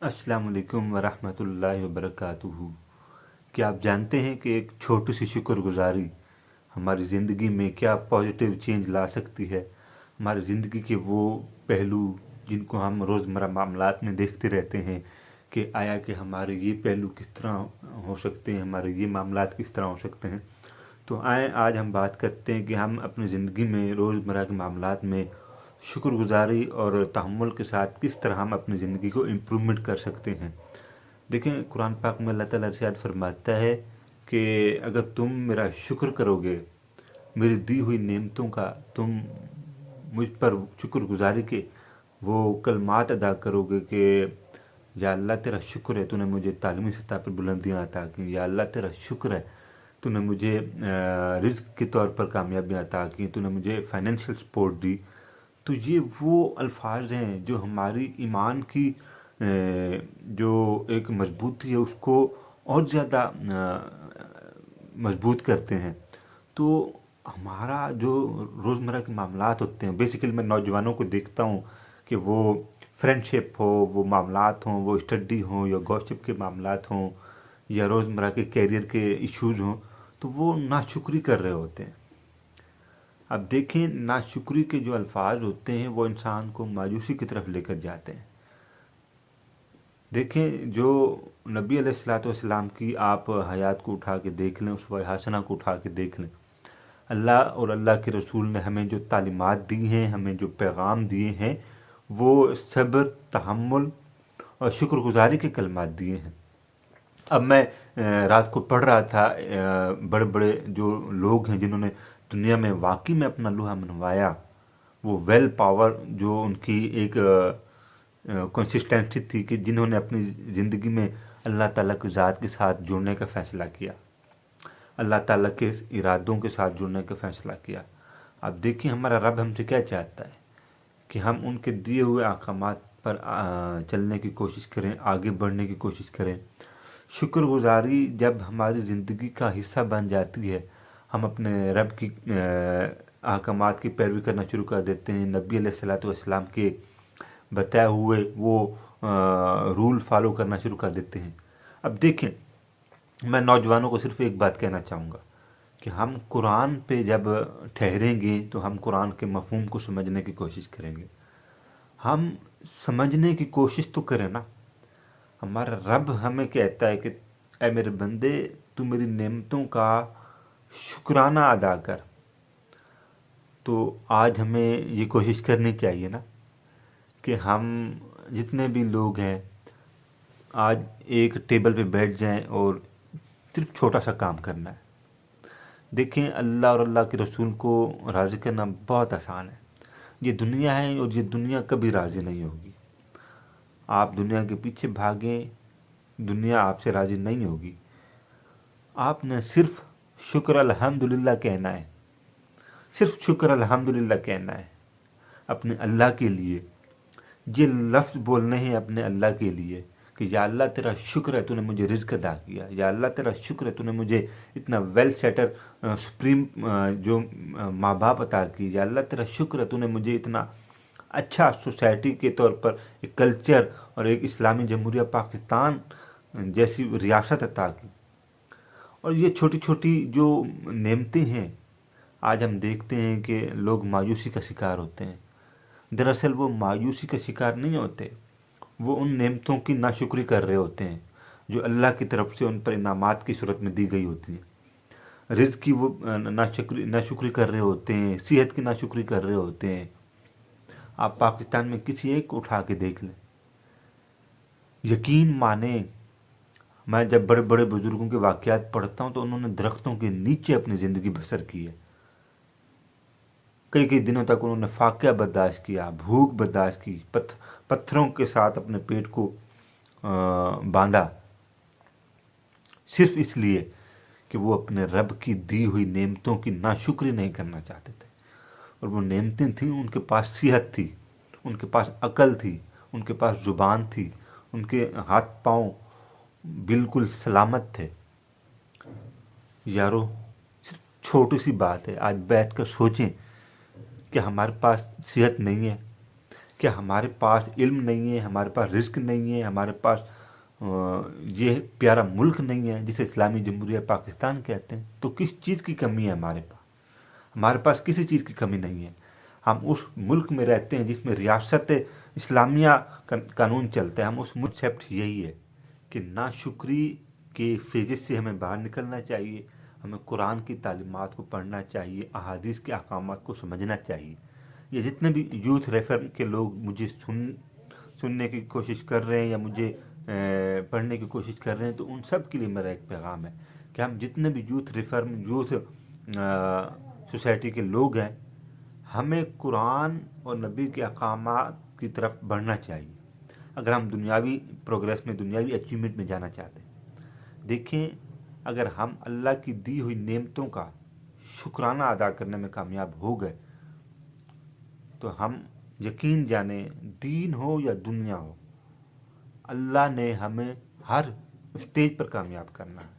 अस्सलाम वालेकुम वरहमतुल्लाहि वबरकातुहू। क्या आप जानते हैं कि एक छोटी सी शुक्रगुजारी हमारी ज़िंदगी में क्या पॉजिटिव चेंज ला सकती है। हमारी ज़िंदगी के वो पहलू जिनको हम रोज़मर्रा मामलात में देखते रहते हैं कि आया कि हमारे ये पहलू किस तरह हो सकते हैं, हमारे ये मामलात किस तरह हो सकते हैं। तो आए आज हम बात करते हैं कि हम अपनी ज़िंदगी में रोज़मर्रा के मामलात में शुक्रगुजारी और तहम्मुल के साथ किस तरह हम अपनी ज़िंदगी को इम्प्रूवमेंट कर सकते हैं। देखें, कुरान पाक में अल्लाह ताला इरशाद फरमाता है कि अगर तुम मेरा शुक्र करोगे, मेरी दी हुई नेमतों का तुम मुझ पर शुक्रगुजारी के वो कलमात अदा करोगे कि या अल्लाह तेरा शुक्र है तूने मुझे तालीमी सतह पर बुलंदियाँ अता की, या अल्लाह तेरा शुक्र है तूने मुझे रिज़्क के तौर पर कामयाबियाँ अता की, तूने मुझे फाइनेंशियल सपोर्ट दी। तो ये वो अल्फाज हैं जो हमारी ईमान की जो एक मजबूती है उसको और ज़्यादा मजबूत करते हैं। तो हमारा जो रोज़मर्रा के मामलात होते हैं, बेसिकली मैं नौजवानों को देखता हूँ कि वो फ्रेंडशिप हो, वो मामलात हों, वो स्टडी हों या गॉसिप के मामलात हों या रोज़मर्रा के कैरियर के इश्यूज़ हों, तो वो नाशुक्री कर रहे होते हैं। अब देखें, नाशुक्री के जो अल्फाज होते हैं वो इंसान को मायूसी की तरफ लेकर जाते हैं। देखें, जो नबी अलैहिस्सलाम की आप हयात को उठा के देख लें, उसवा हसना को उठा के देख लें, अल्लाह और अल्लाह के रसूल ने हमें जो तालीमात दी हैं, हमें जो पैगाम दिए हैं, वो सब्र, तहम्मुल और शुक्रगुजारी के कलमात दिए हैं। अब मैं रात को पढ़ रहा था, बड़े बड़े जो लोग हैं जिन्होंने दुनिया में वाकई में अपना लोहा मनवाया, वो वेल पावर जो उनकी एक कंसिस्टेंसी थी कि जिन्होंने अपनी ज़िंदगी में अल्लाह ताला की ज़ात के साथ जुड़ने का फ़ैसला किया, अल्लाह ताला के इरादों के साथ जुड़ने का फ़ैसला किया। अब देखिए, हमारा रब हमसे क्या चाहता है कि हम उनके दिए हुए अहकामात पर चलने की कोशिश करें, आगे बढ़ने की कोशिश करें। शुक्रगुजारी जब हमारी ज़िंदगी का हिस्सा बन जाती है, हम अपने रब की अहकामात की पैरवी करना शुरू कर देते हैं, नबी अलैहिस्सलाम के बताए हुए वो रूल फॉलो करना शुरू कर देते हैं। अब देखें, मैं नौजवानों को सिर्फ एक बात कहना चाहूँगा कि हम कुरान पे जब ठहरेंगे तो हम कुरान के मफ़हूम को समझने की कोशिश करेंगे। हम समझने की कोशिश तो करें ना। हमारा रब हमें कहता है कि ऐ मेरे बंदे, तू मेरी नेमतों का शुक्राना अदा कर। तो आज हमें ये कोशिश करनी चाहिए ना कि हम जितने भी लोग हैं आज एक टेबल पे बैठ जाएं और सिर्फ छोटा सा काम करना है। देखें, अल्लाह और अल्लाह के रसूल को राज़ी करना बहुत आसान है। ये दुनिया है और ये दुनिया कभी राज़ी नहीं होगी। आप दुनिया के पीछे भागें, दुनिया आपसे राज़ी नहीं होगी। आपने सिर्फ शुक्र अल्हम्दुलिल्लाह कहना है, सिर्फ शुक्र अल्हम्दुलिल्लाह कहना है अपने अल्लाह के लिए। ये लफ्ज़ बोलने हैं अपने अल्लाह के लिए कि या अल्लाह तेरा शुक्र है तूने मुझे रिज़्क अता किया, या अल्लाह तेरा शुक्र है तूने मुझे इतना वेल सेटर सुप्रीम जो माँ बाप अता की, या अल्लाह तेरा शुक्र है तूने मुझे इतना अच्छा सोसाइटी के तौर पर एक कल्चर और एक इस्लामी जमहूरिया पाकिस्तान जैसी रियासत अता की। और ये छोटी छोटी जो नेमतें हैं, आज हम देखते हैं कि लोग मायूसी का शिकार होते हैं। दरअसल वो मायूसी का शिकार नहीं होते, वो उन नेमतों की नाशुक्री कर रहे होते हैं जो अल्लाह की तरफ से उन पर इनामात की सूरत में दी गई होती हैं। रिज़्क की वो नाशुक्री कर रहे होते हैं, सेहत की नाशुक्री कर रहे होते हैं। आप पाकिस्तान में किसी एक को उठा के देख लें, यकीन माने, मैं जब बड़े बड़े बुजुर्गों के वाक़यात पढ़ता हूँ तो उन्होंने दरख्तों के नीचे अपनी ज़िंदगी बसर की है। कई कई दिनों तक उन्होंने फाक़ा बर्दाश्त किया, भूख बर्दाश्त की, पत्थरों के साथ अपने पेट को बांधा, सिर्फ इसलिए कि वो अपने रब की दी हुई नेमतों की नाशुक्री नहीं करना चाहते थे। और वो नेमतें थीं, उनके पास सेहत थी, उनके पास अकल थी, उनके पास ज़ुबान थी, उनके हाथ पाँव बिल्कुल सलामत थे। यारो, सिर्फ छोटी सी बात है, आज बैठ कर सोचें कि हमारे पास सेहत नहीं है, کیا ہمارے پاس علم نہیں ہے، ہمارے پاس رزق نہیں ہے، ہمارے پاس یہ پیارا ملک نہیں ہے جسے اسلامی جمہوریہ پاکستان کہتے ہیں؟ تو کس چیز کی کمی ہے ہمارے پاس؟ ہمارے پاس کسی چیز کی کمی نہیں ہے۔ ہم اس ملک میں رہتے ہیں جس میں ریاست اسلامیہ قانون چلتا ہے۔ ہم اس کنسیپٹ یہی ہے کہ ناشکری کے فیزز سے ہمیں باہر نکلنا چاہیے، ہمیں قرآن کی تعلیمات کو پڑھنا چاہیے، احادیث کے احکامات کو سمجھنا چاہیے۔ یہ جتنے بھی یوتھ ریفرم کے لوگ مجھے سننے کی کوشش کر رہے ہیں یا مجھے پڑھنے کی کوشش کر رہے ہیں، تو ان سب کے لیے میرا ایک پیغام ہے کہ ہم جتنے بھی یوتھ ریفرم، یوتھ سوسائٹی کے لوگ ہیں، ہمیں قرآن اور نبی کے احکامات کی طرف بڑھنا چاہیے اگر ہم دنیاوی پروگریس میں، دنیاوی اچیومنٹ میں جانا چاہتے ہیں۔ دیکھیں، اگر ہم اللہ کی دی ہوئی نعمتوں کا شکرانہ ادا کرنے میں کامیاب ہو گئے تو ہم یقین جانیں، دین ہو یا دنیا ہو، اللہ نے ہمیں ہر اسٹیج پر کامیاب کرنا ہے۔